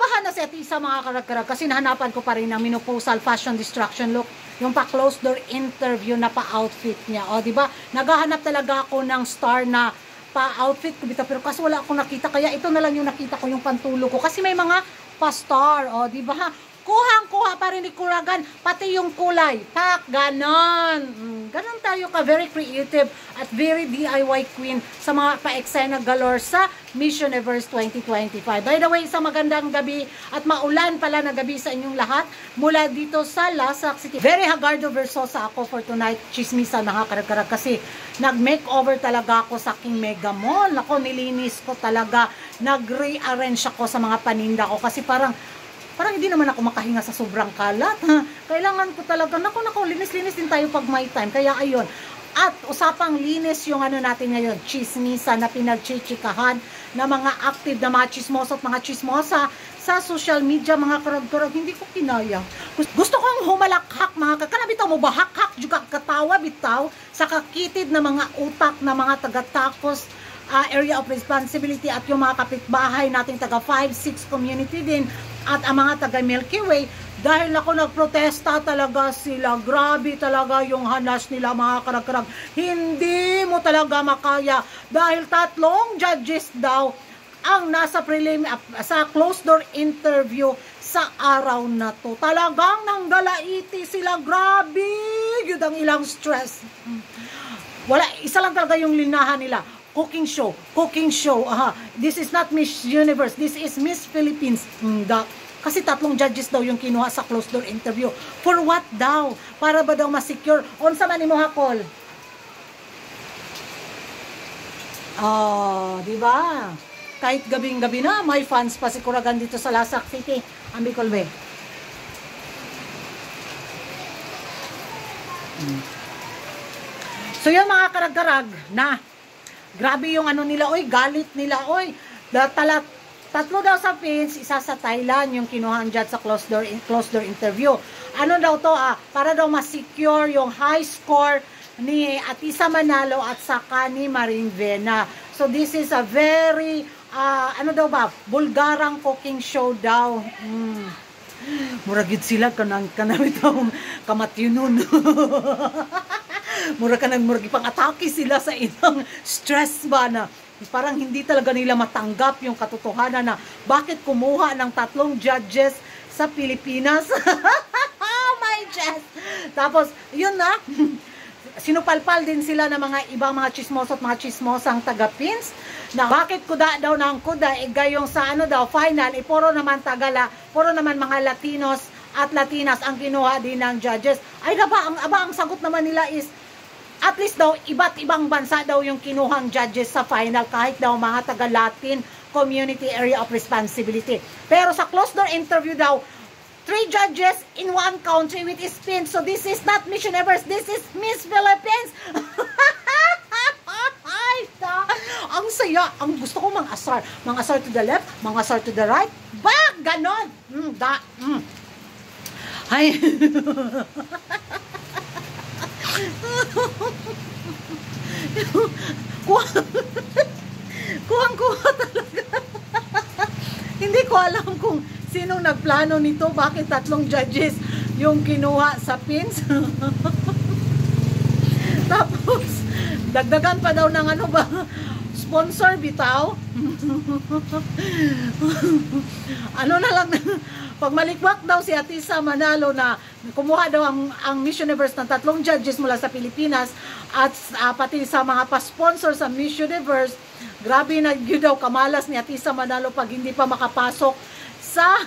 Kinabahan na si Ate Isa mga karag-karag kasi nahanapan ko pa rin ang menopausal fashion destruction look. Yung pa closed door interview na pa-outfit niya. O, diba? Naghahanap talaga ako ng star na pa-outfit ko. Pero kasi wala akong nakita. Kaya ito na lang yung nakita ko, yung pantulo ko. Kasi may mga pa-star. O, diba? Kuhang-kuha pa rin ni Kuragan, pati yung kulay. Pak, ganon. Ganon tayo ka, very creative at very DIY queen sa mga pa-eksena galore sa Miss Universe 2025. By the way, isang magandang gabi at maulan pala na gabi sa inyong lahat mula dito sa Lasak City. Very Hagardo Versosa ako for tonight. Chismisa nakakarag-karag kasi nag-makeover talaga ako sa King Mega Mall. Ako, nilinis ko talaga. Nag-rearrange ako sa mga paninda ko kasi parang hindi naman ako makahinga sa sobrang kalat. Kailangan ko talaga, naku, linis-linis din tayo pag may time. Kaya ayun. At usapang linis yung ano natin ngayon, chismisa na pinagchichikahan na mga active na mga chismosa at mga chismosa sa social media, mga karag-karag, hindi ko kinaya. Gusto kong humalakhak, mga kanabitaw mo ba, hak-hak, juga katawa, bitaw, sa kakitid na mga utak na mga taga-takos, area of responsibility at yung mga kapitbahay nating taga 5-6 community din at ang mga taga Milky Way dahil ako nagprotesta talaga sila. Grabe talaga yung hanas nila mga karag-karag. Hindi mo talaga makaya dahil 3 judges daw ang nasa prelim sa closed door interview sa araw na to. Talagang nanggalaiti sila. Grabe yun ang ilang stress. Wala, isa lang talaga yung linahan nila. Cooking show. This is not Miss Universe. This is Miss Philippines. Kasi 3 judges daw yung kinuha sa closed door interview. For what daw? Para ba daw ma-secure? Unsa man imo hakol? Di ba? Kahit gabing-gabi na, may fans pa si Kuragan dito sa Lasak City. Ambicol Bay. So yung mga karag-karag na grabe yung ano nila, oy, galit nila, oy. 3 daw sa Philippines, isa sa Thailand yung kinuhaan dyan sa closed door interview. Ano daw to, para daw ma-secure yung high score ni Atisa Manalo at saka ni Maring Vena. So this is a very, ano daw ba, bulgarang cooking show daw. Muragid sila kanamitaw kamatyunon. Mura ka nagmuragi pang atake sila sa ilang stress ba na parang hindi talaga nila matanggap yung katotohanan na bakit kumuha ng 3 judges sa Pilipinas. My chest. Tapos, yun na, sinupalpal din sila ng mga ibang mga chismoso at mga chismosang taga-pins na bakit kuda daw ng kuda, gayong sa ano daw, final, puro naman Tagala, puro naman mga Latinos at Latinas ang kinuha din ng judges. Ay, ang sagot naman nila is, at least daw, iba't ibang bansa daw yung kinuhang judges sa final kahit daw mga taga-Latin community area of responsibility. Pero sa closed door interview daw, 3 judges in 1 country with spin. So this is not Miss Universe, this is Miss Philippines. Ay, ang saya. Ang gusto ko mang-asar. Mang-asar to the left, mang-asar to the right. Bak! Ganon. Ay. Kuhang-kuha talaga. Hindi ko alam kung sinong nagplano nito, bakit 3 judges yung kinuha sa pins. Tapos dagdagan pa daw ng ano ba, sponsor bitaw. Ano na lang, pag malikwak daw si Atisa Manalo na kumuha daw ang Miss Universe ng 3 judges mula sa Pilipinas at pati sa mga pa-sponsor sa Miss Universe, grabe na yun daw kamalas ni Atisa Manalo pag hindi pa makapasok sa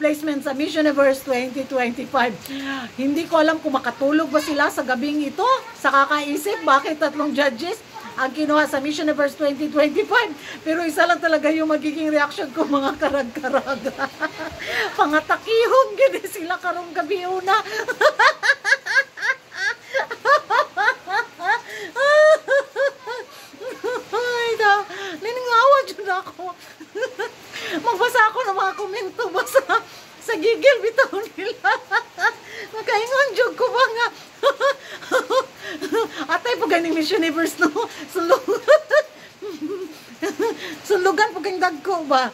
placement sa Miss Universe 2025. Hindi ko alam kung makatulog ba sila sa gabing ito sa kakaisip bakit 3 judges ang kinuha sa Miss Universe 2025. Pero isa lang talaga yung magiging reaction ko, mga karag-karag. Pangatakihong gini sila karong gabi una. Ay da, liningawa dyan ako. Magbasa ako ng mga komento ba sa gigil bitaw nila. Nakaingon jud ko ba nga. Atay po ganing Miss Universe no. Sulugan po kang dagko ba.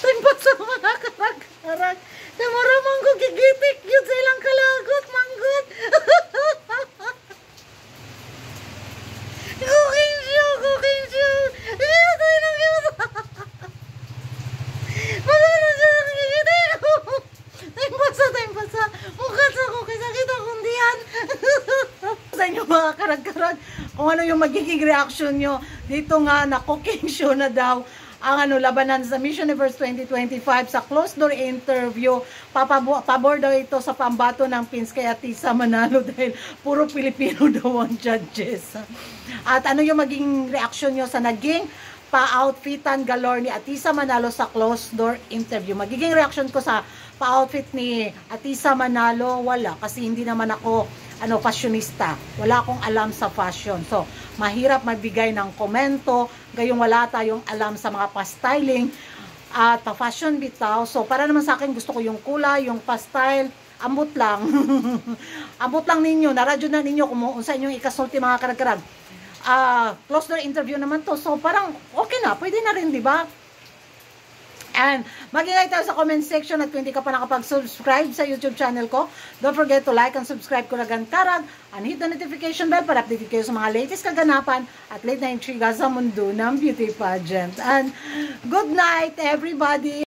Tagpas sa mga karag-karag. Namara manggo gigitik yun sa ilang kalagot, manggot. Cooking show, cooking show. Iyo tayo ng iyo. Magano siya nagigitik. Tagpas sa. Mukat sa ko, kaysa kita kundihan. Sa inyo mga karag-karag, kung ano yung magiging reaction nyo dito nga na cooking show na daw ang labanan sa Miss Universe 2025 sa closed door interview. Pabor daw ito sa pambato ng pins kay Atisa Manalo dahil puro Pilipino daw ang judges. At ano yung maging reaction nyo sa naging pa-outfitan galore ni Atisa Manalo sa closed door interview? Magiging reaction ko sa pa-outfit ni Atisa Manalo, wala. Kasi hindi naman ako fashionista. Wala akong alam sa fashion. So, mahirap magbigay ng komento, gayong wala tayong alam sa mga pa-styling at pa-fashion bitaw. So, para naman sa akin, gusto ko yung kulay, yung pa-style, ambot lang. Ambot lang ninyo, naradyo na ninyo kung sa inyong ikasulti mga karag-karag. Close door interview naman to. So, parang okay na, pwede na rin, di ba? And mag-ingay tayo sa comment section at kung hindi ka pa nakapag-subscribe sa YouTube channel ko, don't forget to like and subscribe ko Karagan Karag and hit the notification bell para updated kayo sa mga latest kaganapan at late na intriga sa mundo ng beauty pageant. And good night everybody!